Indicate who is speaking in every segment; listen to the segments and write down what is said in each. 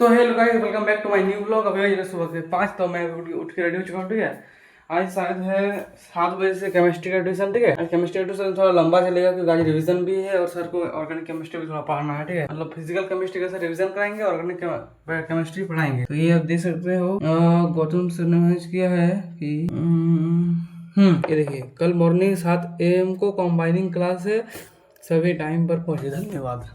Speaker 1: तो hello guys, welcome back to my new blog. अभी बज रहे सुबह के 5, तो मैं उठ के रेडी हो चुका हूँ। ठीक है, आज शायद है 7 बजे से केमिस्ट्री का ट्यूशन। ठीक है, आज केमिस्ट्री का ट्यूशन थोड़ा लंबा चलेगा क्योंकि आज रिवीजन भी है और सर को ऑर्गेनिक केमिस्ट्री भी थोड़ा पढ़ाना है। ठीक है, मतलब फिजिकल केमिस्ट्री का सर रिवीजन कराएंगे, ऑर्गेनिक केमिस्ट्री पढ़ाएंगे। तो ये आप देख सकते हो गौतम सर ने मैनेज किया है कि ये देखिए, कल मॉर्निंग 7 AM को कॉम्बाइनिंग क्लास है, सभी टाइम पर पहुंचे। धन्यवाद।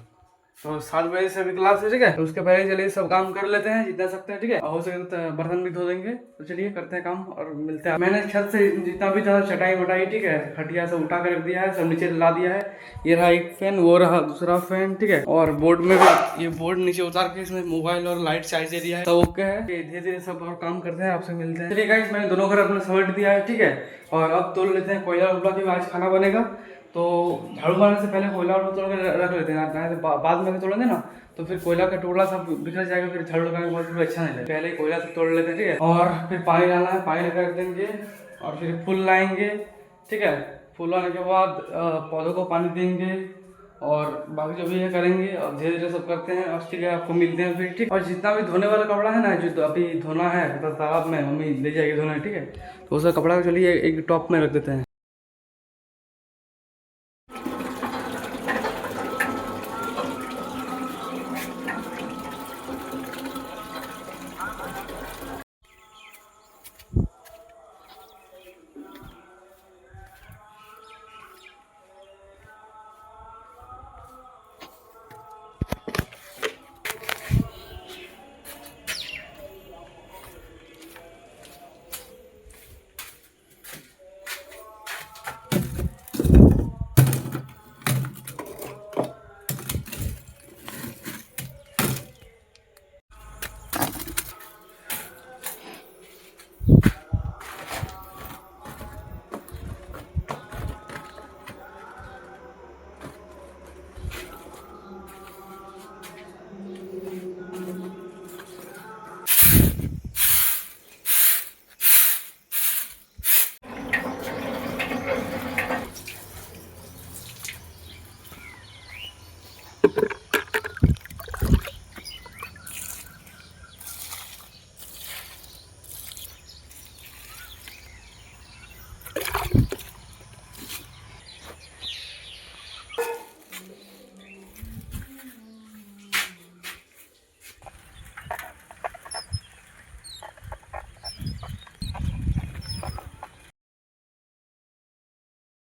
Speaker 1: तो 7 बजे से अभी क्लास है। ठीक है, तो उसके पहले चलिए सब काम कर लेते हैं जितना सकते हैं। ठीक है, और हो सके तो बर्तन भी धो देंगे। तो चलिए करते हैं काम और मिलते हैं। मैंने छत से जितना भी था चटाई वटाई, ठीक है, खटिया सब उठा कर रख दिया है, सब नीचे ला दिया है। ये रहा एक फैन, वो रहा दूसरा फैन। ठीक है, और बोर्ड में भी ये बोर्ड नीचे उतार के इसमें मोबाइल और लाइट चार्ज दे दिया है। तो ओके है, धीरे धीरे सब और काम करते हैं, आपसे मिलते हैं। चलिए गाइस, मैंने दोनों घर अपने समेट दिया है। ठीक है, और अब तोड़ लेते हैं कोयला उबला के, आज खाना बनेगा। तो झाड़ू मारने से पहले कोयला तोड़ के रख लेते हैं, बाद में तोड़ेंगे ना तो फिर कोयला का टुकड़ा सब बिखर जाएगा, फिर झाड़ू लगाने के बाद फिर अच्छा नहीं लगेगा। पहले कोयला सब तोड़ लेते हैं। ठीक है, और फिर पानी डालना है, पानी लगा देंगे और फिर फूल लाएंगे। ठीक है, फूल लाने के बाद पौधों को पानी देंगे और बाकी जो भी है करेंगे और धीरे धीरे सब करते हैं। और ठीक है, आपको मिलते हैं फिर। ठीक, और जितना भी धोने वाला कपड़ा है ना, जो अभी धोना है तो तालाब में मम्मी ले जाएगी धोना। ठीक है, तो उस कपड़ा को चलिए एक टॉप में रख देते हैं।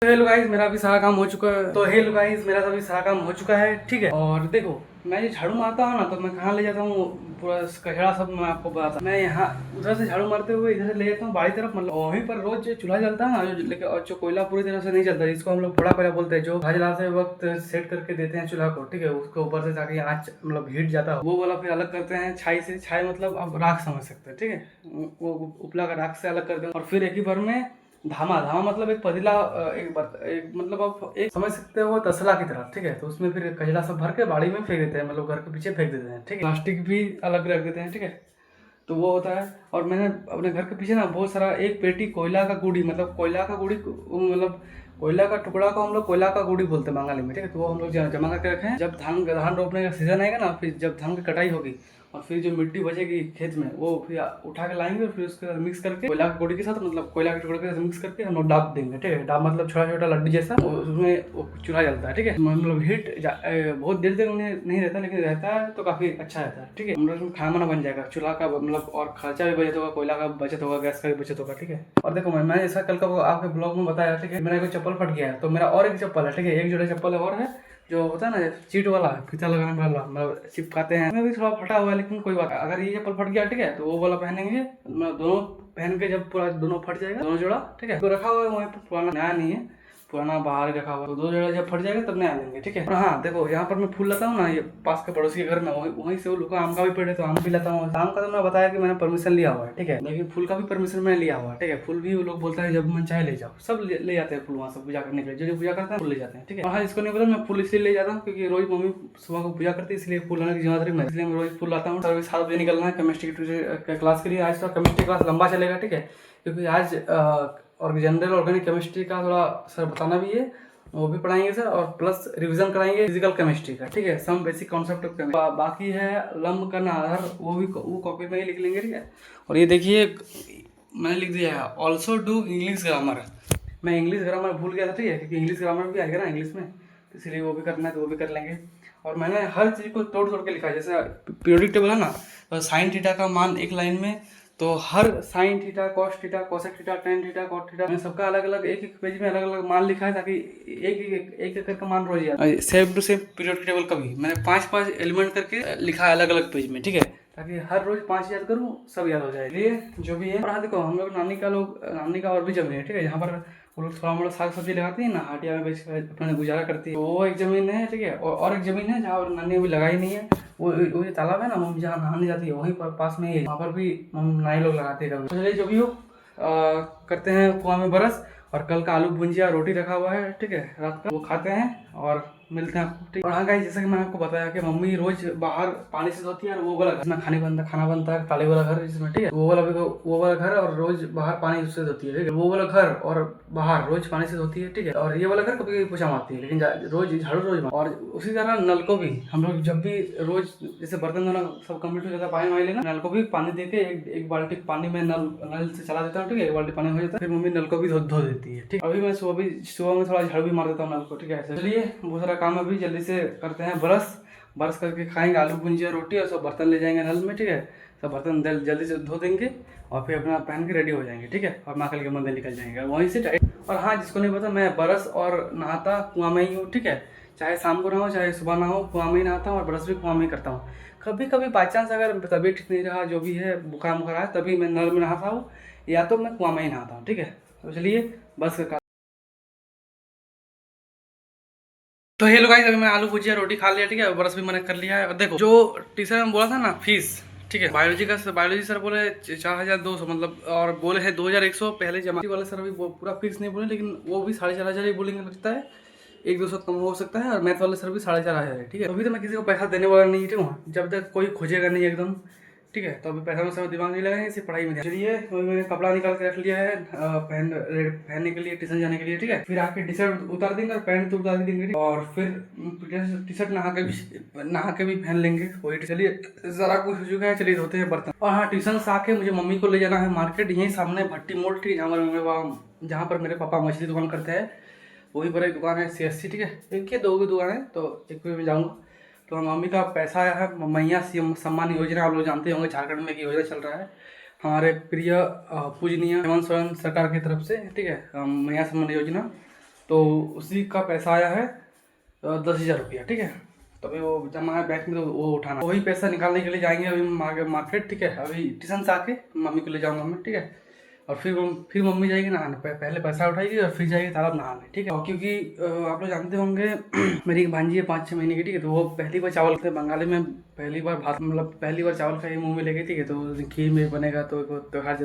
Speaker 1: हेलो गाइस, मेरा भी सारा काम हो चुका है। तो हेलो गाइस, मेरा भी सारा काम हो चुका है। ठीक है, और देखो मैं ये झाड़ू मारता हूँ ना तो मैं कहाँ ले जाता हूँ, पूरा कचरा सब मैं आपको बताता हूँ। मैं यहाँ उधर से झाड़ू मारते हुए इधर से ले जाता हूँ बाड़ी तरफ, मतलब वहीं पर रोज चूल्हा जलता है ना, लेकिन और जो कोयला पूरी तरह से नहीं जलता, जिसको हम लोग बड़ा कोयला बोलते हैं, जो भाज जलाते वक्त सेट करके देते हैं चूल्हा को। ठीक है, उसके ऊपर से ताकि आँच मतलब हीट जाता हो, वो वाला फिर अलग करते हैं छाई से। छाई मतलब आप राख समझ सकते हैं। ठीक है, वो उपला का राख से अलग कर दें और फिर एक ही बार में धामा धामा मतलब एक पतीला, एक मतलब आप एक समझ सकते हो तसला की तरह। ठीक है, तो उसमें फिर कचरा सब भर के बाड़ी में फेंक देते हैं, मतलब घर के पीछे फेंक देते हैं। ठीक है, प्लास्टिक भी अलग रख देते हैं। ठीक है, तो वो होता है। और मैंने अपने घर के पीछे ना बहुत सारा एक पेटी कोयला का गुड़ी, मतलब कोयला का गुड़ी, मतलब कोयला का टुकड़ा को हम लोग कोयला का गुड़ी बोलते हैं बंगाली में। ठीक है, तो वो हम लोग जमा करके रखे हैं। जब धान रोपने का सीजन आएगा ना, फिर जब धान की कटाई होगी और फिर जो मिट्टी बचेगी खेत में, वो फिर उठा के लाएंगे और फिर उसके साथ मिक्स करके कोयला के गुड़ी के साथ, मतलब कोयला के टुकड़े के साथ मिक्स करके हम लोग डाब देंगे। ठीक है, डाब मतलब छोटा छोटा लड्डू जैसा, उसमें चूल्हा जलता है। ठीक है, मतलब हीट बहुत देर तक नहीं रहता, लेकिन रहता है तो काफी अच्छा रहता है। ठीक है, हम लोग उसमें खाना वाना बन जाएगा, चूल्हा का मतलब, और खर्चा भी बचत होगा, कोयला का बचत होगा, गैस का भी बचत होगा। ठीक है, और देखो मैं ऐसा कल का आपके ब्लॉग में बताया। ठीक है, मेरा कोई चप्पल फट गया है तो मेरा और एक चप्पल है। ठीक है, एक जोड़ा चप्पल और है, जो होता है ना चीट वाला, फीता लगाने वाला, मतलब चिपकाते हैं, उसमें भी थोड़ा फटा हुआ है, लेकिन कोई बात। अगर ये चप्पल फट गया, ठीक है, तो वो वाला पहनेंगे, मतलब दोनों पहन के जब पूरा दोनों फट जाएगा, दोनों जोड़ा। ठीक है, तो रखा हुआ है वहीं पर, पुराना नया नहीं है, पुराना बाहर ही रखा हुआ है। तो दो जोड़ा जब फट जाएगा तब नया लेंगे। ठीक है, और हाँ देखो, यहाँ पर मैं फूल लाता हूँ ना, ये पास के पड़ोसी के घर में, वहीं से वो लोग आम का भी पेड़ है तो आम भी लाता हूँ। आम का तो मैं बताया कि मैंने परमिशन लिया हुआ है। ठीक है, लेकिन फूल का भी परमिशन मैंने लिया हुआ है। ठीक है, फूल भी वो लोग बोलता है जब मन चाहे ले जाओ, सब ले जाते हैं फूल वहाँ से पूजा करने के लिए, जो पूजा करते हैं फूल ले जाते हैं। ठीक है, और हाँ, इसको नहीं पता, मैं फूल इसलिए ले जाता हूँ क्योंकि रोज मम्मी सुबह को पूजा करती है, इसलिए फूल लाने की जिम्मेदारी मैं, इसलिए मैं रोज फूल लाता हूँ। 7 बजे निकलना है केमिस्ट्री की क्लास के लिए। आज तो केमिस्ट्री क्लास लंबा चलेगा। ठीक है, क्योंकि आज और जनरल ऑर्गेनिक केमिस्ट्री का थोड़ा सर बताना भी है वो भी पढ़ाएंगे सर, और प्लस रिवीजन कराएंगे फिजिकल केमिस्ट्री का, ठीक है, some basic concept of chemistry. बाकी है लंब का आधार, वो कॉपी में ही लिख लेंगे, ठीक है। और ये देखिए मैंने लिख दिया है ऑल्सो डू इंग्लिश ग्रामर। मैं इंग्लिश ग्रामर भूल गया था, ठीक है, क्योंकि इंग्लिश ग्रामर भी आएगा ना इंग्लिश में, तो इसलिए वो भी करना है, तो वो भी कर लेंगे। और मैंने हर चीज़ को तोड़ तोड़ के लिखा है, जैसे पीरियोडिक टेबल है ना, तो साइन थीटा का मान एक लाइन में, तो हर sine theta, cos theta, cosec theta, tan theta, cot theta, मैंने सबका अलग अलग एक एक पेज में अलग अलग मान लिखा है, ताकि एक एक करके मान रोज याद। Same to same periodic table का भी मैंने 5-5 एलिमेंट करके लिखा है अलग अलग पेज में, ठीक है, ताकि हर रोज 5 याद करूँ, सब याद हो जाए। ये जो भी है। और हाँ देखो, हम लोग नानी का और भी जमीन है, ठीक है, जहाँ पर वो लोग थोड़ा मोड़ा साग सब्जी लगाती है ना, हाटिया में बेच कर अपना गुजारा करती है। वो एक जमीन है, ठीक है, और एक जमीन है जहाँ पर नानी अभी लगाई नहीं है, वो ये तालाब है ना, मम्मी जहाँ नहाने जाती है वहीं पर पास में ही है, वहाँ पर भी नानी लोग लगाते हैं कभी। तो चलिए जो भी हो, करते हैं कुआं में बरस। और कल का आलू भुंजिया रोटी रखा हुआ है, ठीक है, रात का, वो खाते हैं और मिलते हैं आपको, ठीक। और हाँ गाइस, जैसा कि मैंने आपको बताया कि मम्मी रोज बाहर पानी से धोती है, और वो वाला घर में खाना बनता है, काले वाला घर जिसमें, ठीक है, वो वाला घर, और रोज बाहर पानी से धोती है, ठीक है, वो वाला घर और बाहर रोज पानी से धोती है, ठीक है। और ये वाला घर कभी कभी पोछा मारती है, लेकिन रोज झाड़ू रोज। और उसी तरह नल को भी हम लोग जब भी रोज जैसे बर्तन धोना सब कम्प्लीट हो जाता है, पानी वानी लेना, नल को भी पानी देके एक बाल्टी पानी में नल से चला देता हूँ, ठीक है, एक बाल्टी पानी हो जाता है, फिर मम्मी नल को भी धो देती है, ठीक। अभी मैं सुबह में थोड़ा झाड़ू भी मार देता हूँ नल को, ठीक है। चलिए बहुत सारा काम अभी जल्दी से करते हैं, बरस करके खाएंगे आलू भुंजिया रोटी, और सब बर्तन ले जाएंगे नल में, ठीक है, सब बर्तन जल्दी से धो देंगे, और फिर अपना पहन के रेडी हो जाएंगे, ठीक है, और माँ कल के मंदिर निकल जाएंगे वहीं से टाइट। और हाँ, जिसको नहीं पता, मैं बरस और नहाता कुआं में ही हूँ, ठीक है, चाहे शाम को ना हो चाहे सुबह ना हो, कुआं में ही नहाता हूँ, और ब्रश भी कुआं में ही करता हूँ। कभी कभी बाई चांस अगर तबीयत ठीक नहीं रहा, जो भी है, बुखार आया, तभी मैं नल में नहाता हूँ, या तो मैं कुआं में ही नहाता हूँ, ठीक है। तो चलिए बस का। तो हेलो गाइस, अभी मैं आलू भुजिया रोटी खा लिया, ठीक है, ब्रश भी मैंने कर लिया है। और देखो, जो टीचर में बोला था ना फीस, ठीक है, बायोलॉजी सर बोले 4200, मतलब, और बोले है 2100 पहले जमा वाले सर अभी पूरा फीस नहीं बोले, लेकिन वो भी 4500 ही बोलेंगे लगता है, 1-200 कम हो सकता है। और मैथ वाले सर भी 4500 है, ठीक है। अभी तो मैं किसी को पैसा देने वाला नहीं, ठीक हूँ, जब तक कोई खोजेगा नहीं एकदम, ठीक है, तो अभी पैसा में सब दिमाग नहीं लगाएंगे, सिर्फ पढ़ाई में ध्यान। चलिए, तो मैंने कपड़ा निकाल के रख लिया है पहनने के लिए, ट्यूशन जाने के लिए, ठीक है। फिर आके टी शर्ट उतार देंगे और पैंट तो उतार देंगे, और फिर टी शर्ट नहा के भी पहन लेंगे वही। चलिए जरा कुछ हो चुका है, चलिए धोते हैं बर्तन। और हाँ, ट्यूशन से आके मुझे मम्मी को ले जाना है मार्केट, यहीं सामने भट्टी मोड़, ठीक है, जहाँ पर मेरे पापा मछली दुकान करते हैं, वहीं पर एक दुकान है CSC, ठीक है, एक या दो की दुकान है, तो एक पे मैं जाऊँगा। तो मम्मी का पैसा आया है, मैया सम्मान योजना, आप लोग जानते होंगे, झारखंड में एक योजना चल रहा है हमारे प्रिय पूजनीय हेमंत सोरेन सरकार की तरफ से, ठीक है, मैया सम्मान योजना। तो उसी का पैसा आया है 10,000 रुपया, ठीक है। तो अभी वो जमा है बैंक में, तो वो उठाना, वही पैसा निकालने के लिए जाएंगे अभी मार्केट, ठीक है। अभी ट्यूशन से आके मम्मी को ले जाऊँगा मैं, ठीक है। और फिर मम्मी जाएगी नहाने, पहले पैसा उठाएगी और फिर जाएगी तालाब नहाने, ठीक है। और क्योंकि आप लोग जानते होंगे मेरी एक भांजी है 5-6 महीने की, ठीक है, तो वो पहली बार चावल खाते, बंगाली में पहली बार भात, मतलब पहली बार चावल खाई मुँह में लेके, ठीक है, तो उस दिन खीर में बनेगा, तो त्योहार,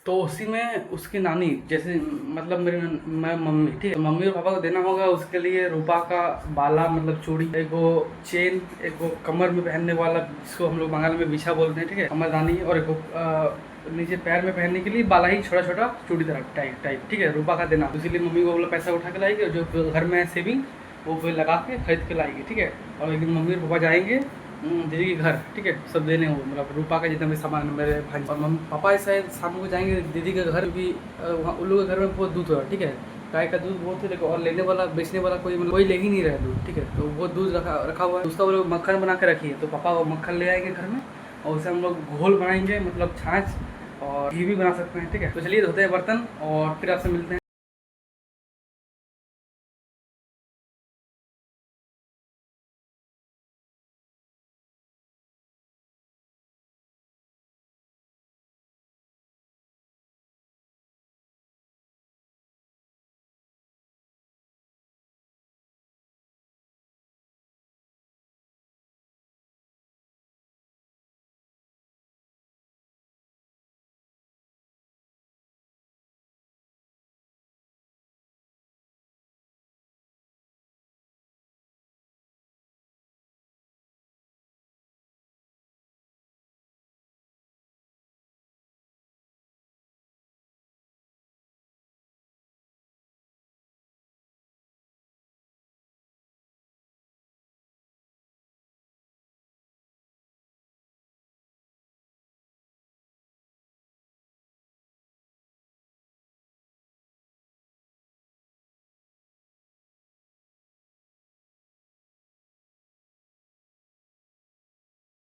Speaker 1: तो उसी में उसकी नानी, जैसे मतलब मैं मम्मी, ठीक है, तो मम्मी और पापा को देना होगा, उसके लिए रूपा का बाला, मतलब चूड़ी, एक वो चेन, एक वो कमर में पहनने वाला जिसको हम लोग बंगाल में बिछा बोलते हैं, ठीक है, कमरदानी, और एक नीचे पैर में पहनने के लिए बाला ही छोटा छोटा चूड़ी तरह टाइप, ठीक है, रूपा का देना। तो इसीलिए मम्मी को बोला पैसा उठा के लाएगी, और जो घर में है सेविंग वो फिर लगा के खरीद के लाएगी, ठीक है। और एक दिन मम्मी और पापा जाएंगे दीदी के घर, ठीक है, सब देने हो, मतलब रूपा का जितना भी सामान मेरे भाई और मम्मी पापा ऐसे शाम को जाएंगे दीदी के घर, भी वहाँ उन लोगों के घर में बहुत दूध है, ठीक है, गाय का दूध बहुत है, और लेने वाला बेचने वाला कोई मतलब कोई ले ही नहीं रहा दूध, ठीक है, तो वो दूध रखा हुआ है, उसका वो लोग मक्खन बना के रखिए, तो पापा वो मक्खन ले आएंगे घर में, और उसे हम लोग घोल बनाएंगे, मतलब छाछ, और घी भी बना सकते हैं, ठीक है। तो चलिए धोते हैं बर्तन, और फिर आपसे मिलते हैं।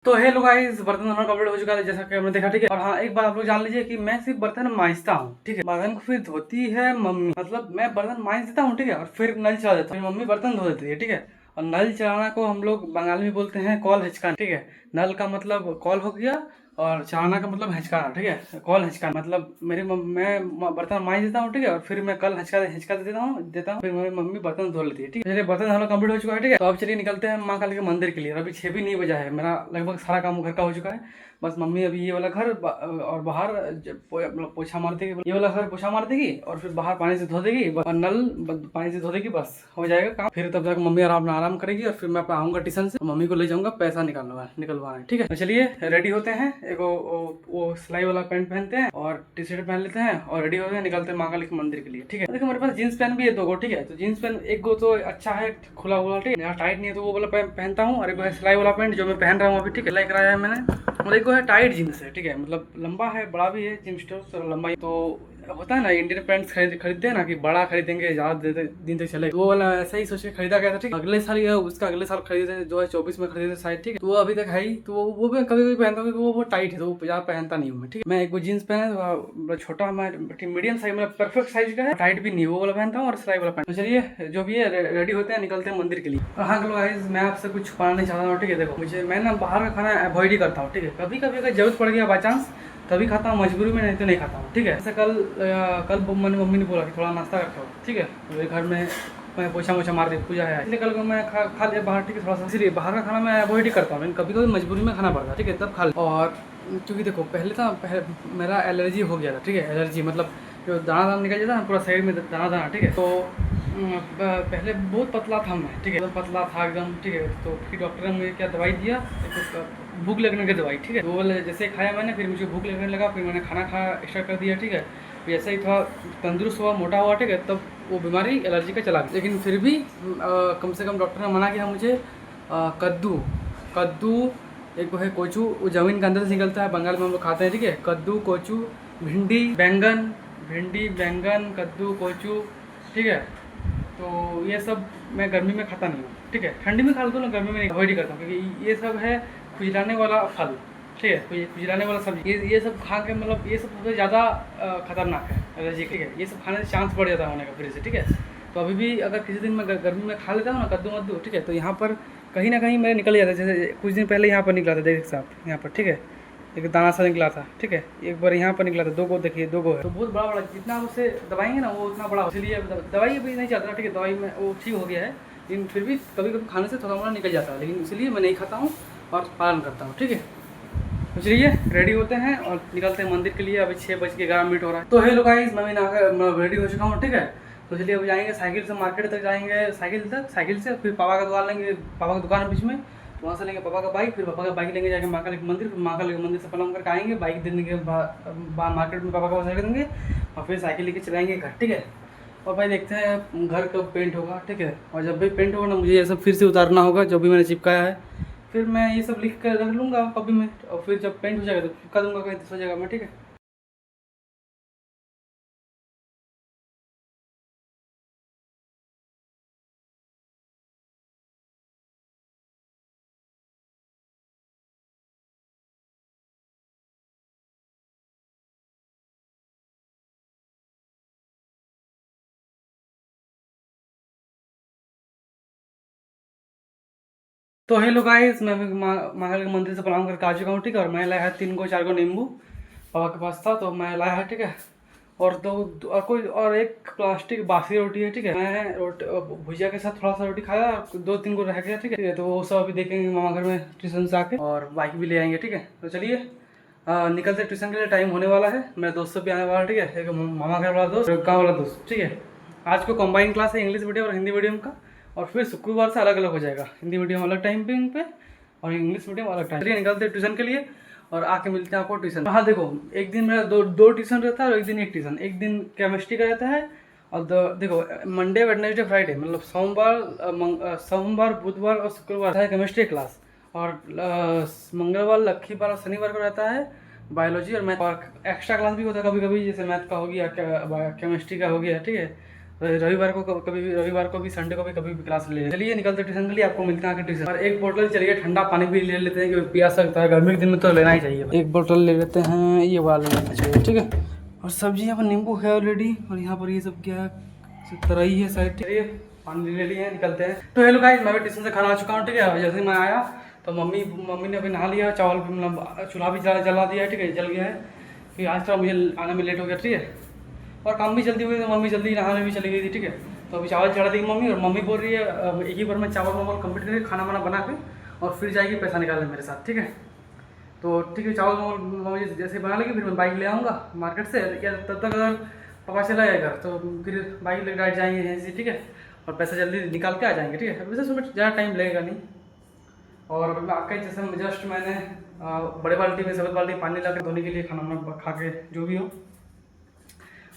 Speaker 1: तो हेलो गाइस, बर्तन धोना कंप्लीट हो चुका है जैसा कि हमने देखा, ठीक है। और हाँ, एक बात आप लोग जान लीजिए कि मैं सिर्फ बर्तन मांजता हूँ, ठीक है। बर्तन को फिर धोती है मम्मी, मतलब मैं बर्तन मांज देता हूँ, ठीक है, और फिर नल चला देता हूँ, मम्मी बर्तन धो देती है, ठीक है। और नल चलाना को हम लोग बंगाली में बोलते हैं कॉल हिचकाना, ठीक है। नल का मतलब कॉल हो गया और चलाना का मतलब हिचकाना, ठीक है। कॉल हिचकाना मतलब मैं बर्तन मांज देता हूँ, ठीक है, और फिर मैं कल हिचका देता हूँ, फिर मेरी मम्मी बर्तन धो लेती है, ठीक है। चलिए, बर्तन धोना कंप्लीट हो चुका है, ठीक है। तो अब चलिए निकलते हैं माँ काली के मंदिर के लिए। अभी 6 भी नहीं बजा है, मेरा लगभग सारा काम घर का हो चुका है। बस मम्मी अभी ये वाला घर और बाहर मतलब पोछा मार देगी, ये वाला घर पोछा मार देगी और फिर बाहर पानी से धो देगी और नल पानी से धो देगी, बस हो जाएगा काम। फिर तब तक मम्मी आराम करेगी और फिर मैं आऊंगा ट्यूशन से, मम्मी को ले जाऊंगा पैसा निकलवाना है, ठीक है। तो चलिए रेडी होते हैं, एक वो सिलाई वाला पैंट पहनते हैं और टी शर्ट पहन लेते हैं और रेडी होते हैं, निकलते हैं महाकाली के मंदिर के लिए, ठीक है। देखो मेरे पास जींस पैंट भी है 2 गो, ठीक है। तो जींस पैंट एक गो तो अच्छा है, खुला हुआ, ठीक है, टाइट नहीं है तो वो वाला पहनता हूँ, और एक है सिलाई वाला पैंट जो मैं पहन रहा हूँ अभी, ठीक है। सिलाई कराया है मैंने। और एक है टाइट जींस है, ठीक है, मतलब लंबा है, बड़ा भी है, जिम स्टोर से लंबा ही। तो होता है ना, इंडियन पैंट्स खरीदते हैं ना कि बड़ा खरीदेंगे ज्यादा दिन तक चले, तो वो वाला ऐसा ही सोच के खरीदा गया था, ठीक है। अगले साल या उसका अगले साल खरीदे थे, 2024 में खरीदे थे शायद, ठीक है। तो वो अभी तक है ही, तो वो भी कभी कभी पहनता हूँ क्योंकि वो टाइट है, तो वो ज्यादा पहनता नहीं हूँ मैं, ठीक है। मैं एक जींस पहना छोटा, मीडियम साइज, मतलब परफेक्ट साइज का है, टाइट भी नहीं, वो वाला पहनता हूँ और सिलाई वाला पहनता हूँ। तो चलिए जो भी है रेडी होते हैं, निकलते हैं मंदिर के लिए। और हाँ गाइस, मैं आपसे कुछ छुपाना नहीं चाहता हूँ, ठीक है। देखो मैं ना बाहर का खाना अवॉइड ही करता हूँ, ठीक है। कभी कभी अगर जरूरत पड़ गया बाई चांस तभी खाता हूँ, मजबूरी में नहीं तो नहीं खाता हूँ, ठीक है। जैसे कल मम्मी ने बोला कि थोड़ा नाश्ता रखो, ठीक है। मेरे घर में मैं पोछा मार दी, पूजा है, इसलिए कल मैं खा लिया बाहर, ठीक है। थोड़ा सा इसलिए बाहर का खाना मैं अवॉइड ही करता हूँ, लेकिन कभी कभी मजबूरी में खाना पड़ता है, ठीक है, तब खा। और क्योंकि देखो पहले मेरा एलर्जी हो गया था, ठीक है। एलर्जी मतलब जो दाना निकल जाता है पूरा शरीर में, दाना, ठीक है। तो पहले बहुत पतला था मैं, ठीक है, एकदम पतला था एकदम, ठीक है। तो फिर डॉक्टर ने मुझे क्या दवाई दिया, भूख लगने की दवाई, ठीक है। तो वो जैसे खाया मैंने, फिर मुझे भूख लगने लगा, फिर मैंने खाना स्टार्ट कर दिया, ठीक है। जैसे ही थोड़ा तंदुरुस्त हुआ, मोटा हुआ, ठीक है, तब वो बीमारी एलर्जी का चला गया। लेकिन फिर भी कम से कम डॉक्टर ने मना किया मुझे, कद्दू एक वो है कोचू, वो ज़मीन के अंदर से निकलता है, बंगाल में हम लोग खाते हैं, ठीक है। कद्दू, कोचू, भिंडी, बैंगन, कद्दू, कोचू, ठीक है। तो ये सब मैं गर्मी में खाता नहीं हूँ, ठीक है। ठंडी में खा लेता हूँ, गर्मी में अवॉइड ही करता हूँ, क्योंकि ये सब है खुजलाने वाला फल, ठीक है, खुजलाने वाला सब्जी। ये सब खा के मतलब ये सब सबसे ज़्यादा खतरनाक है एलर्जी, ठीक है। ये सब खाने से चांस बढ़ जाता है होने का फिर से, ठीक है। तो अभी भी अगर किसी दिन मैं गर्मी में खा लेता हूँ ना कद्दू, ठीक है, तो यहाँ पर कहीं ना कहीं मेरे निकल जाता है। जैसे कुछ दिन पहले यहाँ पर निकला था, देख साहब यहाँ पर, ठीक है, एक दाना सा निकला था, ठीक है। एक बार यहाँ पर निकला था, 2 गो, देखिए 2 गो है, तो बहुत बड़ा जितना उसे दवाएंगे ना वो उतना बड़ा, इसलिए दवाई अभी नहीं चलता, ठीक है। दवाई में वो ठीक हो गया है, लेकिन फिर भी कभी कभी खाने से थोड़ा मोड़ा निकल जाता है, लेकिन इसलिए मैं नहीं खाता हूँ और पालन करता हूँ, ठीक है। तो चलिए रेडी होते हैं और निकलते हैं मंदिर के लिए। अभी 6:11 हो रहा है। तो हेलो गाइस, मैं रेडी हो चुका हूँ, ठीक है। तो चलिए अभी जाएंगे साइकिल से मार्केट तक जाएंगे, साइकिल से फिर पापा का दुकान लेंगे, पापा का दुकान है बीच में, वहाँ से लेंगे पापा का बाइक, फिर पापा का बाइक लेंगे जाके महाकाली के मंदिर, फिर महाकाली के मंदिर से प्रणाम करके आएंगे, बाइक देने के बाद मार्केट में पापा का वैसा देंगे और फिर साइकिल लेके चलाएंगे घर, ठीक है। और भाई देखते हैं घर कब पेंट होगा, ठीक है। और जब भी पेंट होगा ना, मुझे ये सब फिर से उतारना होगा जो भी मैंने चिपकाया है, फिर मैं ये सब लिख कर रख लूँगा कॉपी में, और फिर जब पेंट हो जाएगा तो चिपका दूँगा कहीं दूसरी जगह में, ठीक है। तो हेलो गाइस, मैं भी महाकाल के मंदिर से प्रणाम करके आ चुका हूँ, ठीक है। और मैं लाया है 3 को 4 को नींबू, पापा के पास था तो मैं लाया है, ठीक है। और और एक प्लास्टिक बासी रोटी है, ठीक है। मैं भुजिया के साथ थोड़ा सा रोटी खाया, 2-3 को रह गया, ठीक है। तो वो सब अभी देखेंगे मामा घर में ट्यूशन से आके, और बाइक भी ले आएंगे, ठीक है। तो चलिए निकलते ट्यूशन के लिए, टाइम होने वाला है। मेरे दोस्त भी आने वाला है, ठीक है, एक मामा घर वाला दोस्त, गाँव वाला दोस्त, ठीक है। आज को कंबाइन क्लास है, इंग्लिश मीडियम और हिंदी मीडियम का, और फिर शुक्रवार से अलग अलग हो जाएगा, हिंदी मीडियम अलग टाइमिंग पे और इंग्लिश मीडियम अलग टाइम। चलिए निकलते हैं ट्यूशन के लिए और आके मिलते हैं आपको ट्यूशन। हाँ देखो, एक दिन मेरा दो ट्यूशन रहता है और एक दिन एक ट्यूशन। एक दिन केमिस्ट्री का रहता है और देखो मंडे वेडनेसडे फ्राइडे, मतलब सोमवार बुधवार और शुक्रवार है केमिस्ट्री क्लास, और मंगलवार लक्ष्मीवार और शनिवार को रहता है बायोलॉजी और मैथ, और एक्स्ट्रा क्लास भी होता है कभी कभी, जैसे मैथ का हो गया, केमिस्ट्री का हो गया, ठीक है। रविवार को भी संडे को भी कभी भी क्लास ले। चलिए निकलते ट्यूशन के लिए, आपको मिलते हैं आके ट्यूशन। और एक बोतल चलिए ठंडा पानी भी ले लेते हैं क्योंकि प्यास लगता है, गर्मी के दिन में तो लेना ही चाहिए। एक बोतल ले लेते हैं, ये वाला लेना चाहिए, ठीक है। और सब्जी यहाँ पर नींबू है ऑलरेडी, और यहाँ पर ये सब क्या है, तराई है साइड। चलिए पानी ले लिए, निकलते हैं। तो हेलो गाइस, मैं भी ट्यूशन से खाना आ चुका हूँ, ठीक है। जैसे मैं आया तो मम्मी ने अभी नहा लिया, चावल भी मतलब चूल्हा भी जला दिया है, ठीक है, जल गया है। फिर आज थोड़ा मुझे आने में लेट हो गया, ठीक है। और काम भी जल्दी हुई तो मम्मी जल्दी नहाने भी चली गई थी, ठीक है। तो अभी चावल चढ़ा देगी मम्मी, और मम्मी बोल रही है एक ही बार में चावल वावल कंप्लीट करके खाना वाना बना के और फिर जाएगी पैसा निकालने मेरे साथ, ठीक है। तो ठीक है, चावल वावल मम्मी जैसे बना लेगी, फिर मैं बाइक ले आऊँगा मार्केट से, या तब तक अगर पापा चला जाएगा तो फिर बाइक लेकर डायरेक्ट जाएंगे यहीं से, ठीक है। और पैसा जल्दी निकाल के आ जाएंगे, ठीक है। वैसे उसमें ज़्यादा टाइम लगेगा नहीं। और अभी आके जैसे जस्ट मैंने बड़े बाल्टी में सफ़ेद बाल्टी पानी ला के धोने के लिए खाना वाना खा के जो भी हो।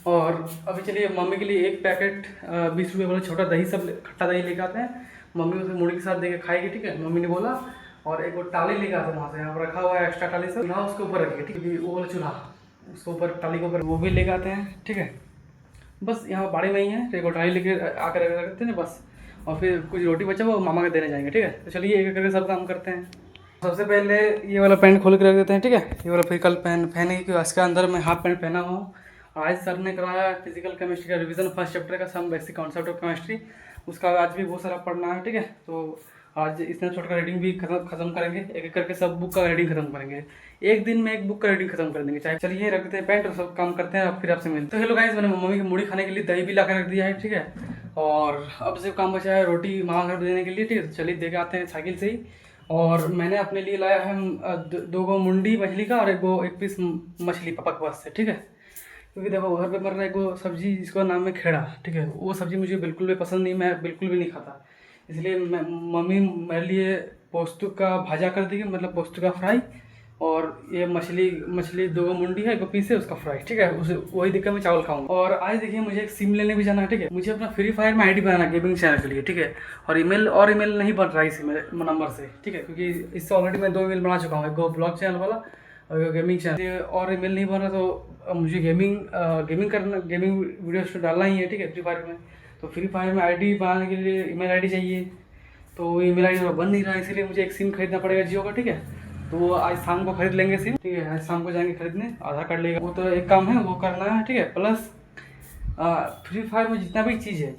Speaker 1: और अभी चलिए मम्मी के लिए एक पैकेट 20 रुपये वाला छोटा दही, सब खट्टा दही लेके आते हैं। मम्मी उसे मुड़ी के साथ देके खाएगी, ठीक है, मम्मी ने बोला। और एक वो टाली लेके आते हैं वहाँ से, यहाँ पर रखा हुआ है एक्स्ट्रा टाली, सब चूल्हा उसके ऊपर रखिए, ठीक है, वो वाला चूल्हा उसके ऊपर टाली के ऊपर वो भी लेके आते हैं, ठीक है। बस यहाँ बाड़ी में ही है, तो एक टाली लेके आकर रख देते हैं बस। और फिर कुछ रोटी बचा वो मामा के देने जाएंगे, ठीक है। तो चलिए एक एक करके सब काम करते हैं। सबसे पहले ये वाला पैंट खोल के रख देते हैं, ठीक है। ये वाला फिर कल पहने क्योंकि इसके अंदर मैं हाफ पैंट पहना हुआ हूँ। आज सर ने कराया फिजिकल केमिस्ट्री का रिवीजन, फर्स्ट चैप्टर का some basic concept of chemistry, उसका आज भी बहुत सारा पढ़ना है, ठीक है। तो आज स्नैपशॉट का रीडिंग भी खत्म करेंगे, एक एक करके सब बुक का रीडिंग खत्म करेंगे। एक दिन में एक बुक का रीडिंग खत्म कर देंगे, चाहे। चलिए रख देते हैं पैंट और सब काम करते हैं, फिर आपसे मिलते हैं। तो हेलो गाइस, मैंने मम्मी की मुड़ी खाने के लिए दही भी ला कर रख दिया है, ठीक है। और अब से काम बचा है रोटी माँ घर देने के लिए, ठीक है। चलिए देखे आते हैं साइकिल से ही। और मैंने अपने लिए लाया है 2 मुंडी मछली का और एक पीस मछली पापा के पास से, ठीक है। क्योंकि देखो घर पे बन रहा है वो सब्जी जिसका नाम है खेड़ा, ठीक है। वो सब्जी मुझे बिल्कुल भी पसंद नहीं, मैं बिल्कुल भी नहीं खाता। इसलिए मम्मी मेरे लिए पोस्तु का भाजा कर देगी, मतलब पोस्तु का फ्राई। और ये मछली 2 मुंडी है, 1 पीस है, उसका फ्राई, ठीक है। उसे वही देकर मैं चावल खाऊंगा। और आज देखिए मुझे एक सिम लेने भी जाना है, ठीक है। मुझे अपना फ्री फायर में आईडी बनाना है गेमिंग चैनल के लिए, ठीक है। और ईमेल नहीं बन रहा है इसी नंबर से, ठीक है। क्योंकि इससे ऑलरेडी मैं 2 ईमेल बना चुका हूँ, एक ब्लॉग चैनल वाला और गेमिंग चैनल। और ईमेल नहीं बन रहा तो मुझे गेमिंग वीडियोस डालना ही है, ठीक है, फ्री फायर में। तो फ्री फायर में आईडी बनाने के लिए ईमेल आईडी चाहिए, तो ईमेल आईडी बन नहीं रहा है, इसीलिए मुझे एक सिम खरीदना पड़ेगा जियो का, ठीक है। तो वो आज शाम को खरीद लेंगे सिम, ठीक है। आज शाम को जाएंगे खरीदने, आधार कार्ड लेगा, वो तो एक काम है वो करना है, ठीक है। प्लस फ्री फायर में जितना भी चीज़ है,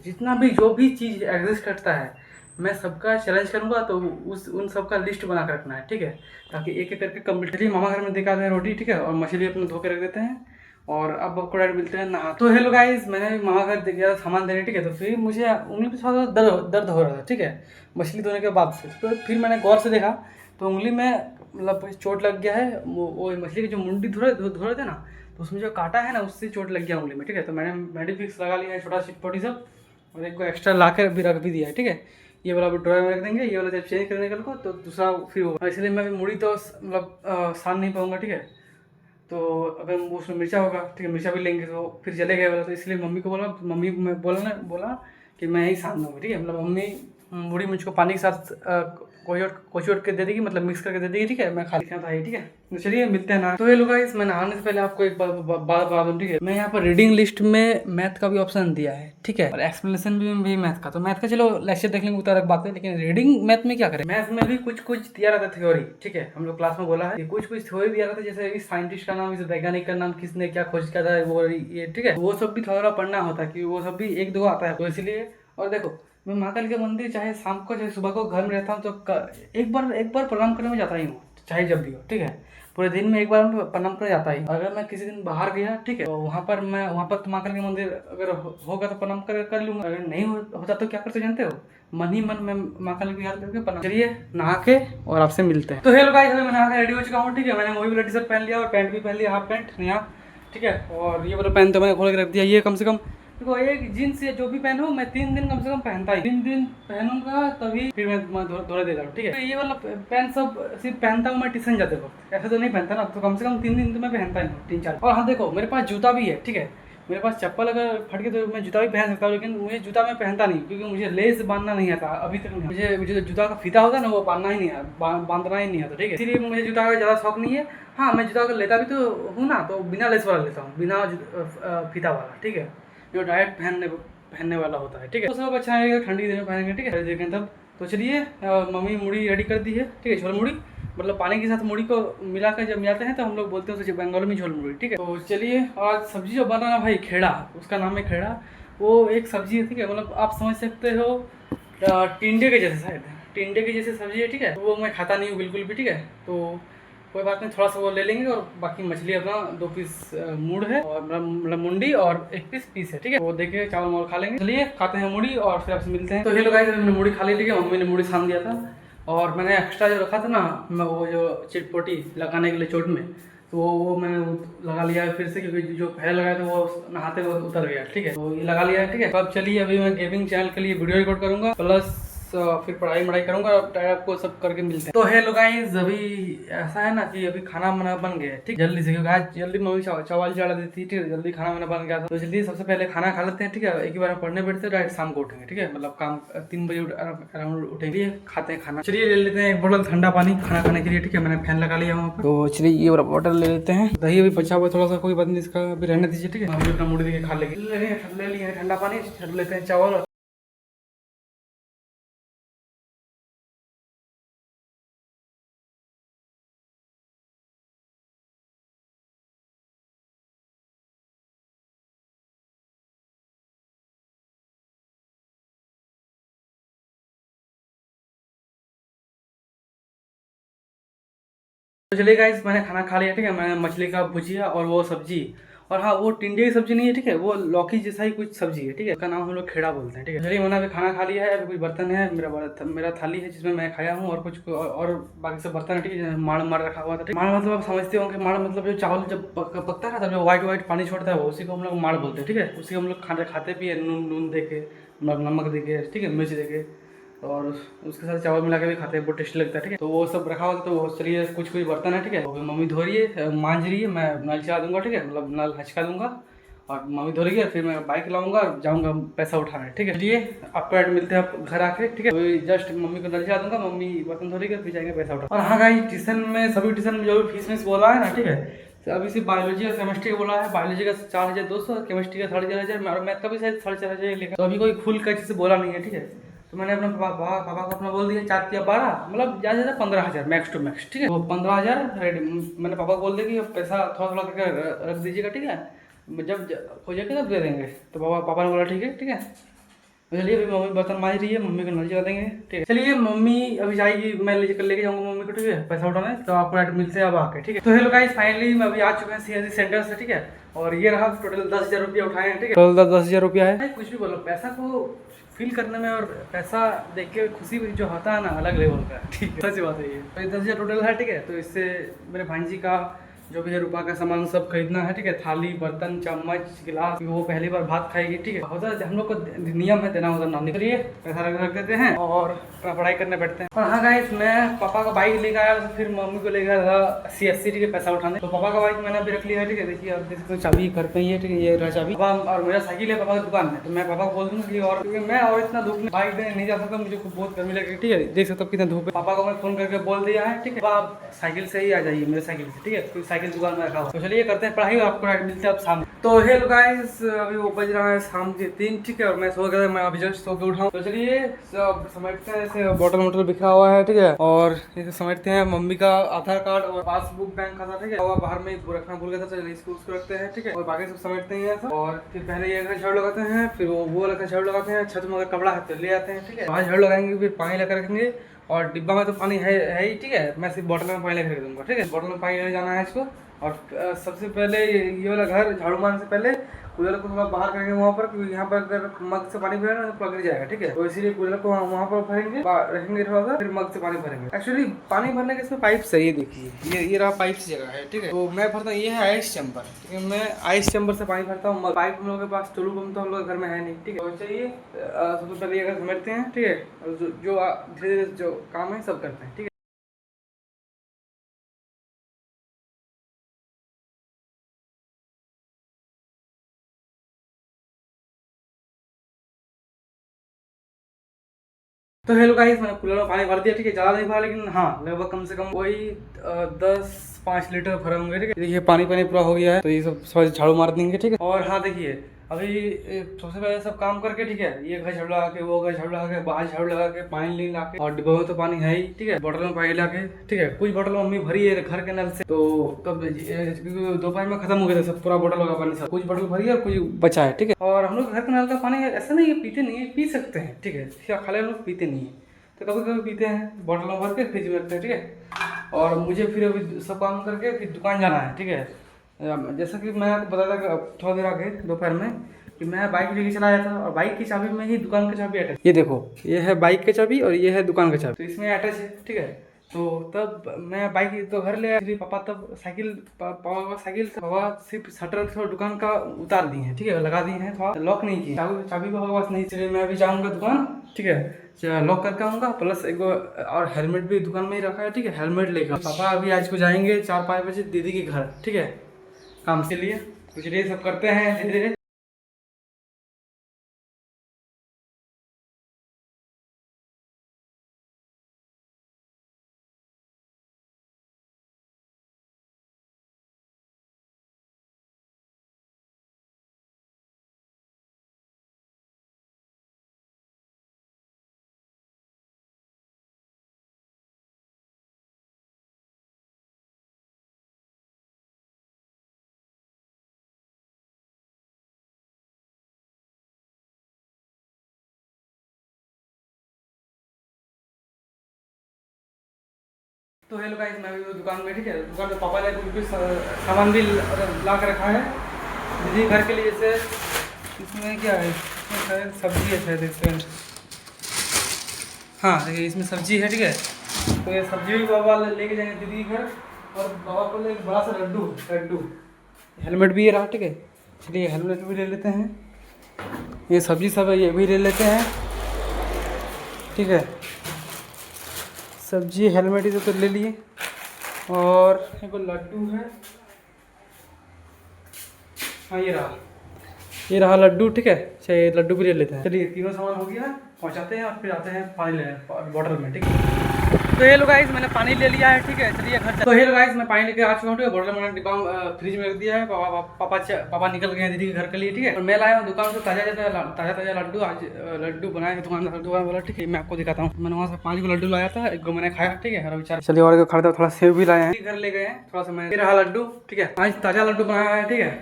Speaker 1: जो भी चीज़ एग्जिस्ट करता है, मैं सबका चैलेंज करूंगा, तो उन सबका लिस्ट बना कर रखना है, ठीक है। ताकि एक एक करके कंप्लीट। चलिए मामा घर में देखा हैं रोटी, ठीक है, और मछली अपने धो के रख देते हैं। और अब आपको डायरेक्ट मिलते हैं नहा। तो हेलो गाइस, मैंने मामा घर गया सामान देने, ठीक है। तो फिर मुझे उंगली पे थोड़ा दर्द हो रहा था, ठीक है, मछली धोने के बाद से। तो फिर मैंने गौर से देखा तो उंगली में मतलब चोट लग गया है। वो मछली की जो मुंडी धो रहे थे ना, तो उसमें जो काटा है ना, उससे चोट लग गया उंगली में, ठीक है। तो मैंने मेडिफिक्स लगा लिया है, छोटा चिटपोटी सब, और एक को एक्स्ट्रा ला कर भी रख भी दिया है, ठीक है। ये वाला भी ड्रॉयर में रख देंगे, ये वाला जब चेंज करने कल को तो दूसरा फिर होगा। इसलिए मैं अभी मुड़ी तो मतलब सान नहीं पाऊंगा, ठीक है। तो अगर उसमें मिर्चा होगा, ठीक है, मिर्चा भी लेंगे तो फिर चले गए वाला। तो इसलिए मम्मी को बोला कि मैं ही सान दूँगा, ठीक है। मतलब मम्मी मुड़ी मुझको पानी के साथ कोचोट के दे देगी, मतलब मिक्स करके दे देगी, ठीक है। मैं खा लिखना था, ठीक है। तो चलिए मिलते हैं ना। तो ये लोग गाइस, मैं नहाने से पहले आपको एक बात बता दूँ, ठीक है। मैं यहाँ पर रीडिंग लिस्ट में मैथ का भी ऑप्शन दिया है, ठीक है, और एक्सप्लेनेशन भी मैथ का। तो मैथ का चलो लेक्चर देख लेंगे, उतना अलग बात है, लेकिन रीडिंग मैथ में क्या करें। मैथ में भी कुछ दिया रहता है थ्योरी, ठीक है। हम लोग क्लास में बोला है कुछ थ्योरी दिया रहता है, जैसे इस साइंटिस्ट का नाम, इस वैज्ञानिक का नाम, किसने क्या खोज किया था, वो ये, ठीक है। वो सब भी थोड़ा पढ़ना होता है कि वो सब भी 1-2 आता है, तो इसलिए। और देखो मैं महाकाल के मंदिर चाहे शाम को चाहे सुबह को घर में रहता हूँ, तो एक बार प्रणाम करने में जाता ही हूँ, चाहे जब भी हो, ठीक है। पूरे दिन में एक बार प्रणाम करने जाता ही। अगर मैं किसी दिन बाहर गया, ठीक है, तो वहाँ पर महाकाल के मंदिर अगर होगा तो प्रणाम कर लूँगा। अगर नहीं होता तो क्या करते जानते हो, मन ही मन में महाकाल की याद करके प्रणाम। चलिए नहा के और आपसे मिलते हैं। तो हेलो गाइस, मैं नहा के रेडी हो चुका हूँ, ठीक है। मैंने वही वाला टी शर्ट पहन लिया और पैंट भी पहन लिया, हाफ पैंट नया, ठीक है। और ये वाला पैंट तो मैंने खोल के रख दिया। ये कम से कम देखो, एक जीन्स या जो भी पहनूं मैं 3 दिन कम से कम पहनता ही, 3 दिन पहनूंगा तभी फिर मैं धोने देता हूँ, ठीक है। तो ये वाला पैंट सब सिर्फ पहनता हूँ मैं ट्यूशन जाते वक्त, ऐसे तो नहीं पहनता ना। तो कम से कम 3 दिन तो मैं पहनता ही हूँ, 3-4। और हाँ देखो, मेरे पास जूता भी है, ठीक है। मेरे पास चप्पल अगर फट गई तो मैं जूता भी पहन सकता हूँ, लेकिन मुझे जूता मैं पहनता नहीं, क्योंकि मुझे लेस बांधना नहीं आता अभी तक नहीं। मुझे जो जूता का फीता होता है ना, वो बांधना ही नहीं आता, बांधना ही नहीं आता, ठीक है। इसलिए मुझे जूता का ज़्यादा शौक नहीं है। हाँ, मैं जूता अगर लेता भी तो हूँ ना, तो बिना लेस वाला लेता हूँ, बिना फीता वाला, ठीक है, जो डायरेक्ट पहनने पहनने वाला होता है, ठीक है। तो सब अच्छा रहेगा, ठंडी दिन में पहनेंगे, ठीक है। देखें तब तो चलिए, मम्मी मुड़ी रेडी कर दी है, ठीक है। झोल मुड़ी मतलब पानी के साथ मुड़ी को मिलाकर जब मिलाते हैं तो हम लोग बोलते हैं उसे बंगाल में झोल मुड़ी, ठीक है। तो चलिए, और सब्जी जो बना ना भाई, खेड़ा, उसका नाम है खेड़ा। वो एक सब्जी है, ठीक है, मतलब आप समझ सकते हो टिंडे के जैसे, शायद टिंडे के जैसे सब्जी है, ठीक है। तो वो मैं खाता नहीं हूँ बिल्कुल भी, ठीक है। तो कोई बात नहीं, थोड़ा सा वो ले लेंगे और बाकी मछली अपना 2 पीस मूड है और मतलब मुंडी और 1 पीस है, ठीक है। वो देखे चावल मावल खा लेंगे। चलिए खाते हैं मुड़ी और फिर आपसे मिलते हैं। तो हेलो गाइस, मैंने मुड़ी खा ली, ठीक है। मम्मी ने मुड़ी छान दिया था और मैंने एक्स्ट्रा जो रखा था ना, मैं वो जो चिटपोटी लगाने के लिए चोट में, तो वो मैंने लगा लिया है फिर से, क्योंकि जो पहले लगाया था वो नहाते हुए उतर गया, ठीक है। तो ये लगा लिया है, ठीक है। तो अब चलिए, अभी मैं गेमिंग चैनल के लिए वीडियो रिकॉर्ड करूँगा, प्लस फिर पढ़ाई करूंगा और आपको सब करके मिलते हैं। तो हेलो गाइस, अभी ऐसा है ना कि अभी खाना वाना बन गया है, ठीक, जल्दी से, क्योंकि आज जल्दी मम्मी चावल चढ़ा देती, ठीक है। जल्दी खाना वाना बन गया था, तो जल्दी सबसे पहले खाना खा लेते हैं, ठीक है। एक ही बार में पढ़ने बैठते हैं, डायरेक्ट शाम को उठेंगे, ठीक है। मतलब काम 3 बजे अराउंड उठेंगे, खाते हैं खाना। चलिए ले लेते हैं एक बोतल ठंडा पानी खाना खाने के लिए, ठीक है। मैंने फैन लगा लिया वहाँ पर, तो चलिए ये बोतल ले लेते हैं। दही अभी बचा हुआ थोड़ा सा, कोई बात नहीं, इसका अभी रहने दीजिए, ठीक है। अभी अपना मुड़ी देके खा लेंगे। ले लिए ठंडा पानी, छड़ लेते हैं चावल। तो चलिए गाइस, मैंने खाना खा लिया, ठीक है। मैंने मछली का भुजिया और वो सब्जी, और हाँ वो टिंडे की सब्जी नहीं है, ठीक है, वो लौकी जैसा ही कुछ सब्जी है, ठीक है। उसका नाम हम लोग खेड़ा बोलते हैं, ठीक है। चलिए, मैंने अभी खाना खा लिया है। अभी कुछ बर्तन है, मेरा थाली है जिसमें मैं खाया हूँ, और कुछ और बाकी सब बर्तन है, ठीक है। माड़ रखा हुआ था, माड़ मतलब आप समझते हो कि माड़ मतलब जो चावल जब पकता है ना, तब जो व्हाइट पानी छोड़ता है, वो उसी को हम लोग माड़ बोलते हैं, ठीक है। उसी को हम लोग खाते भी है, नून दे के, नमक दे के, ठीक है, मिर्च दे के, और उसके साथ चावल मिला के भी खाते हैं, बहुत टेस्टी लगता है, ठीक है। तो वो सब रखा हुआ था, तो वो चलिए कुछ बर्तन है, ठीक है। तो मम्मी धो रही है, मांझ रही है, मैं नल चला दूंगा, ठीक है, मतलब नल हचका दूंगा, और मम्मी धो रही है। फिर मैं बाइक लाऊंगा और जाऊंगा पैसा उठाने, ठीक है। चलिए आपको ऐड मिलते हैं आप घर आके, ठीक है। तो जस्ट मम्मी को नल चला दूंगा, मम्मी बर्तन धो रही है, फिर जाएंगे पैसा उठा। और हाँ गाइस, ट्यूशन में सभी ट्यूशन में जो भी फीस बोला है ना, ठीक है, तो अभी सिर्फ बायोलॉजी और केमिस्ट्री का बोला है। बायोलॉजी का 4200, केमिस्ट्री का 4500, और मैथ का भी शायद 4500 लेगा। तो अभी कोई फुल का चीज़ बोला नहीं है, ठीक है। तो मैंने अपना पापा को अपना बोल दिया 4 या 12, मतलब ज़्यादा से ज़्यादा 15,000 मैक्स टू मैक्स, ठीक है। तो 15,000 रेडी, मैंने पापा को बोल दिया कि पैसा थोड़ा थोड़ा करके रख दीजिएगा, ठीक है, जब हो जाएगा तब दे देंगे। तो पापा ने बोला ठीक है, ठीक है। तो चलिए, अभी मम्मी बर्तन मांज रही है, मम्मी को नल जला देंगे, ठीक है। चलिए, मम्मी अभी जाएगी, मैं लेके जाऊंगा मम्मी को, ठीक है, पैसा उठाने। तो आपको ऐड मिलते हैं अब आके, ठीक है। तो हेलो गाइस, फाइनली मैं अभी आ चुका है CNC सेंटर से, ठीक है। और ये रहा टोटल 10,000 रुपया उठाए हैं, ठीक है। टोटल 10,000 रुपया है। कुछ भी बोलो, पैसा को फील करने में और पैसा देख के खुशी जो होता है ना, अलग लेवल का, ठीक है, सच बात है ये। तो 10,000 टोटल है, ठीक है। तो इससे मेरे भांजी का जो भी है रुपया का सामान सब खरीदना है, ठीक है। थाली, बर्तन, चम्मच, गिलास, वो पहली बार भात खाएगी, ठीक है। होता है हम लोग को नियम है देना, होता नानी के लिए पैसा रख देते हैं और पढ़ाई करने बैठते हैं। और हाँ गाइस, मैं पापा का बाइक लेकर आया, तो फिर मम्मी को लेकर था CSC, ठीक है, पैसा उठाने। तो पापा का बाइक मैंने अभी रख लिया है, ठीक है। देखिए आप देख सकते हो, चाबी घर पे ही है, ठीक है, ये रहा चाबी। पापा और मेरा साइकिल है पापा की दुकान में, तो मैं पापा को बोल दूंगा कि, और क्योंकि मैं और इतना धूप में बाइक देने नहीं जा सकता, मुझे बहुत गर्मी लगेगी, ठीक है। देख सकते हो कितना धूप है। पापा को मैं फोन करके बोल दिया है, ठीक है, आप साइकिल से ही आ जाइए, मेरे साइकिल से, ठीक है, क्योंकि साइकिल दुकान में रखा हुआ। तो चलिए करते हैं पढ़ाई, आपको मिलते हैं अब शाम। तो हेलो गाइस, अभी वो बज रहा है शाम के 3, ठीक है, और मैं सो गया, मैं अभी जस्ट सो के उठा। तो चलिए सब समेटते हैं, जैसे बॉटल बिखरा हुआ है, ठीक है, और इसे समेटते हैं। मम्मी का आधार कार्ड और पासबुक बैंक खाता, ठीक है, और बाहर में रखना भूल गया था, चलिए इसको उसको रखते हैं, ठीक है। और बाकी सब समेटते हैं सब, और फिर पहले ये झाड़ू लगाते हैं, फिर वो वाला झाड़ू लगाते हैं। छत में अगर कपड़ा है तो ले आते हैं, ठीक है, वहाँ झाड़ू लगाएंगे, फिर पानी लेकर रखेंगे। और डिब्बा में तो पानी है ही, ठीक है, मैं सिर्फ बॉटल में पानी लेकर रख दूंगा, ठीक है। बॉटल में पानी लेने जाना है इसको। और सबसे पहले ये वाला घर झाड़ू मारने से पहले कूलर को थोड़ा बाहर करेंगे वहाँ पर, क्योंकि यहाँ पर अगर मग से पानी भरेगा तो पूरा गिर जाएगा, ठीक है। तो इसीलिए कूलर को वहाँ पर भरेंगे, रखेंगे थोड़ा सा, फिर मग से पानी भरेंगे। एक्चुअली पानी भरने के इसमें पाइप चाहिए, देखिए ये रहा पाइप से जगह है, ठीक है। तो मैं भरता हूँ, ये है आइस चैम्बर, ठीक है, मैं आइस चैम्बर से पानी भरता हूँ। पाइप हम लोग के पास टुलू पंप तो हम लोग घर में है नहीं, ठीक है। तो चाहिए सबसे पहले ये समझते हैं, ठीक है, जो धीरे धीरे जो काम है सब करते हैं, ठीक है। तो हेलो गाइस, मैंने कूलर में पानी भर दिया, ठीक है, ज़्यादा नहीं भरा, लेकिन हाँ लगभग कम से कम वही 10-5 लीटर भरे होंगे, ठीक है। देखिए पानी पूरा हो गया है, तो ये सब झाड़ू मार देंगे, ठीक है। और हाँ देखिए, अभी सबसे पहले सब काम करके, ठीक है, ये घर झाड़ू लगा के, वो घर झाड़ू लगा के, बाहर झाड़ू लगा के, पानी नहीं ला के, और डिब्बा में तो पानी है ही, ठीक है, बोतल में पानी ला के, ठीक है, कुछ बोतल मम्मी भरी है घर के नल से, तो तब दोपहर में खत्म हो गया था सब, पूरा बोतल होगा पानी सब, कुछ बोतल भरी है और कुछ बचा है, ठीक है। और हम लोग घर के नल का पानी ऐसा नहीं है पीते नहीं है, पी सकते हैं, ठीक है, खाली हम लोग पीते नहीं है, तो कभी कभी पीते हैं, बोतल में भर के फ्रिज में रखते हैं, ठीक है। और मुझे फिर अभी सब काम करके फिर दुकान जाना है, ठीक है। जैसा कि मैं आपको बताया था थोड़ा देर आगे दोपहर में कि मैं बाइक लेके चला आया था, और बाइक की चाबी में ही दुकान की चाबी अटैच, ये देखो, ये है बाइक की चाबी और ये है दुकान की चाबी, तो इसमें अटैच है, ठीक है। तो तब मैं बाइक तो घर ले आया, पापा तब साइकिल, पापा साइकिल से, पापा सिर्फ शटर थोड़ा दुकान का उतार दिए हैं, ठीक है, लगा दिए हैं, थोड़ा लॉक नहीं किए, चाबी पापा पास नहीं, चलिए मैं अभी जाऊँगा दुकान, ठीक है, लॉक करके आऊँगा, प्लस एक और हेलमेट भी दुकान में ही रखा है, ठीक है, हेलमेट लेकर पापा अभी आज को जाएंगे 4-5 बजे दीदी के घर, ठीक है, काम के लिए, कुछ ये सब करते हैं धीरे धीरे। तो हेलो गाइस, मैं अभी दुकान में, ठीक है, दुकान में पापा ने कुछ सामान भी ला के रखा है दीदी घर के लिए, जैसे इसमें क्या है, इसमें शायद सब्जी है शायद, इसमें, हाँ देखिए इसमें सब्जी है, ठीक है, तो ये सब्जी भी पापा लेके जाएंगे दीदी के घर, और पापा को ले एक बड़ा सा लड्डू, हेलमेट भी ये रहा, ठीक है, चलिए हेलमेट भी ले लेते हैं, ये सब्जी सब है ये भी ले लेते हैं, ठीक है, सब्जी हेलमेट ही तो ले लिए, और एक लड्डू है, हाँ ये रहा लड्डू, ठीक है, चलिए लड्डू भी ले लेते हैं, चलिए तीनों सामान हो गया, पहुंचाते हैं और फिर आते हैं पानी लेने बॉटल में, ठीक है। तो हेलो गाइस, मैंने पानी ले लिया है, ठीक है, चलिए घर। तो हेलो गाइस, मैं पानी लेके आ चुका हूँ, बॉटल मैंने डिब्बा फ्रिज में रख दिया है, पापा निकल गए हैं दीदी के घर के लिए, ठीक है, और मैं लाया हूँ दुकान से ताजा लड्डू, आज लड्डू बनाया है दुकान वाला, ठीक है, मैं आपको दिखाता हूँ, मैंने वहाँ से 5 को लड्डू लाया था, एक को मैंने खाया, ठीक है, और चलिए और खरीदा, थोड़ा सेव भी लाए हैं, घर ले गए हैं थोड़ा सा, मैं रहा लड्डू, ठीक है, आज ताजा लड्डू बनाया है, ठीक है,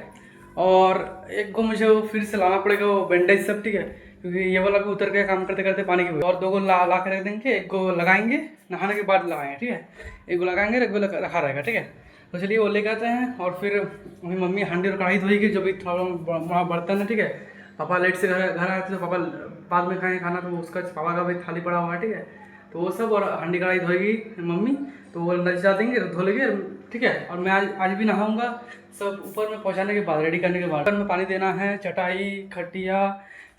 Speaker 1: और एक को मुझे वो फिर से लाना पड़ेगा वो बैंडेज सब, ठीक है, क्योंकि ये वाला को उतर के काम करते करते पानी की, और 2 को ला के रख देंगे, एक को लगाएंगे नहाने के बाद लगाएंगे, ठीक है, एक को लगाएंगे, एक को रखा रहेगा, ठीक है। तो चलिए वो लेके आते हैं, और फिर अभी मम्मी हांडी और कढ़ाई धोएगी, जो भी थोड़ा बड़ा बर्तन है, ठीक है, पापा लेट से घर आए थे तो पापा बाद में खाएंगे खाना, तो उसका पापा का भी थाली पड़ा हुआ है, ठीक है, तो वो सब, और हांडी कढ़ाई धोएगी मम्मी, तो वो नचा देंगे, धो लेंगे, ठीक है, और मैं आज भी नहाऊंगा, सब ऊपर में पहुंचाने के बाद, रेडी करने के बाद, ऊपर में पानी देना है, चटाई खटिया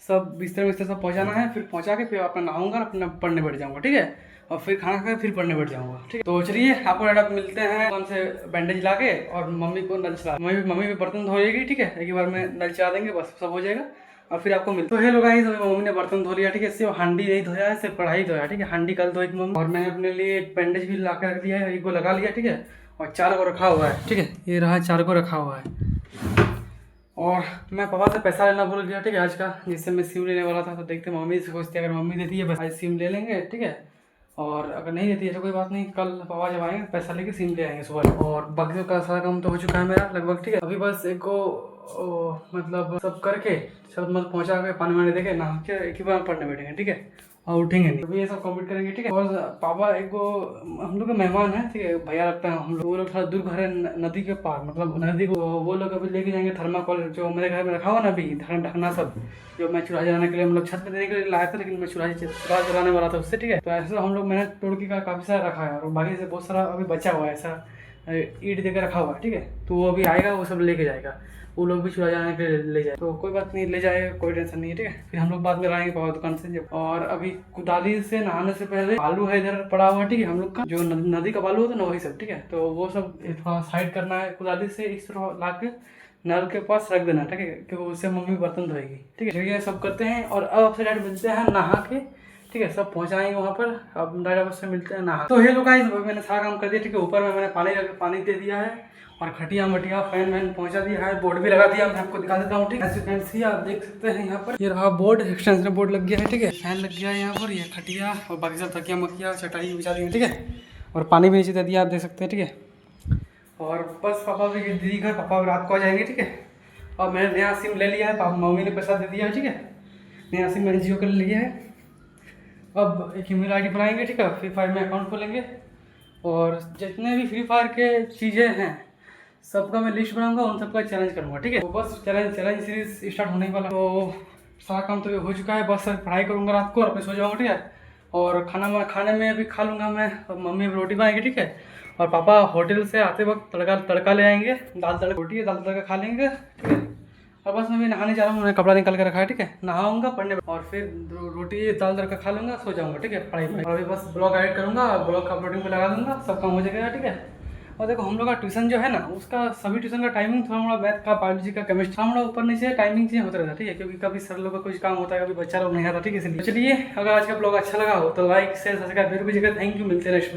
Speaker 1: सब बिस्तर सब पहुंचाना है, फिर पहुंचा के फिर अपना नहाऊंगा, अपना पढ़ने बैठ जाऊंगा, ठीक है, और फिर खाना खा फिर पढ़ने बैठ जाऊंगा, ठीक है। तो चलिए आपको डायरेक्ट मिलते हैं दुकान से बैंडेज ला के, और मम्मी को नल चला, मम्मी भी बर्तन धोएगी, ठीक है, एक ही बार में नल चला देंगे, बस सब हो जाएगा, और फिर आपको मिलते। तो हेलो गाइस, मम्मी ने बर्तन धो लिया, ठीक है, सिर्फ हांडी नहीं धोया है, सिर्फ कढ़ाई धोया, ठीक है, हांडी कल धोएगी मम्मी, और मैंने अपने लिए एक बैंडेज भी ला के रख दिया है, एक को लगा लिया, ठीक है, और 4 को रखा हुआ है, ठीक है, ये रहा 4 को रखा हुआ है, और मैं पापा से पैसा लेना भूल गया, ठीक है, आज का, जिससे मैं सिम लेने वाला था, तो देखते मम्मी से सोचते अगर मम्मी देती है बस आज सिम ले लेंगे, ठीक है, और अगर नहीं देती है तो कोई बात नहीं, कल पापा जब आएंगे पैसा लेके सिम ले आएंगे सुबह, और बाकी का सारा काम तो हो चुका है मेरा लगभग, ठीक है, अभी बस एक को मतलब सब करके सब मतलब पहुँचा के पानी वानी देके नहा के एक ही बार पढ़ने बैठेंगे, ठीक है, और उठेंगे नहीं, अभी ये सब कंप्लीट करेंगे, ठीक है, और पापा एक को हम लोग का मेहमान है, ठीक है, भैया लगता है हम लोग, वो लोग थोड़ा दूर घर है नदी के पार, मतलब नदी को वो लोग अभी लेके जाएंगे थर्माकोल, जो मेरे घर में रखा हुआ ना अभी ढकना सब, जो मैं चूल्हा जलाने के लिए मतलब छत पे देने के लिए लाया था, लेकिन मैं चूल्हा जलाने वाला था उससे, ठीक है, तो ऐसा हम लोग मैंने तोड़ के का काफ़ी सारा रखा है, और बाकी से बहुत सारा अभी बचा हुआ है, ऐसा ईंट देकर रखा हुआ है, ठीक है, तो वो अभी आएगा, वो सब लेके जाएगा, वो लोग भी चूल्हा जलाने के लिए ले जाए, तो कोई बात नहीं, ले जाएगा, कोई टेंशन नहीं है, ठीक है, फिर हम लोग बाद में लाएंगे पापा दुकान से जब। और अभी कुदाली से नहाने से पहले बालू है इधर पड़ा हुआ, ठीक है, हम लोग का जो नदी का बालू होता है ना वही सब, ठीक है, तो वो सब थोड़ा साइड करना है, कुदाली से इस तरह ला के नल के पास रख देना, ठीक है, क्योंकि उससे मम्मी बर्तन धोएगी, ठीक है, ये सब करते हैं, और अब आपसे डायरेक्ट मिलते हैं नहा के, ठीक है, सब पहुंचाएंगे वहाँ पर, अब डायरेक्ट उससे मिलते हैं नहा। तो हेलो गाइस, मैंने सारा काम कर दिया, ठीक है, ऊपर में मैंने पानी दे दिया है, और खटिया मटिया फैन वैन पहुंचा दिया है, बोर्ड भी लगा दिया, मैं आपको दिखा देता हूँ। ठीक है, आप देख सकते हैं यहाँ पर ये रहा बोर्ड, एक्सटेंशन बोर्ड लग गया है। ठीक है, फैन लग गया है यहाँ पर, ये खटिया और बाकी सब तकिया मकिया चटाई बिछा दी है। ठीक है, और पानी भी नीचे दे दिया, आप देख सकते हैं। ठीक है, और बस पापा भी दीदी घर, पापा रात को आ जाएंगे। ठीक है, और मैंने नया सिम ले लिया है, पापा मम्मी ने पैसा दे दिया है। ठीक है, नया सिम मैंने जियो का लिया है। अब एक ईमेल आईडी बनाएंगे। ठीक है, फ्री फायर में अकाउंट खोलेंगे और जितने भी फ्री फायर के चीज़ें हैं सबका मैं लिस्ट बनाऊंगा, उन सबका चैलेंज करूंगा। ठीक है, तो बस चैलेंज सीरीज स्टार्ट होने वाला। तो सारा काम तो हो चुका है, बस पढ़ाई करूंगा रात को और अपने सो जाऊंगा। ठीक है, और खाने में अभी खा लूँगा मैं, और मम्मी रोटी बनाएंगे। ठीक है, और पापा होटल से आते वक्त तड़का ले आएंगे, दाल तड़का रोटी है, दाल तड़का खा लेंगे। ठीक है, और बस मैं भी नहाने जा रहा हूँ, मैंने कपड़ा निकाल के रखा है। ठीक है, नहाऊंगा पढ़ने और फिर रोटी दाल तड़का खा लूँगा, सो जाऊँगा। ठीक है, पढ़ाई और अभी बस ब्लॉग एडिट करूँगा, ब्लॉग का अपलोडिंग पे लगा दूँगा, सब काम हो जाएगा। ठीक है, और देखो हम लोग का ट्यूशन जो है ना, उसका सभी ट्यूशन का टाइमिंग थोड़ा मोड़ा मैथ का, बायोलॉजी का, केमिस्ट्री थोड़ा मोड़ा ऊपर नीचे टाइमिंग चेंज होता रहता है। ठीक है, क्योंकि कभी सर लोग का कुछ काम होता है, कभी बच्चा लोग नहीं आता। ठीक है, इसलिए चलिए, अगर आज का ब्लॉग अच्छा लगा हो तो लाइक शेयर सब्सक्राइब जरूर कीजिएगा। थैंक यू, मिलते हैं नेक्स्ट ब्लॉग।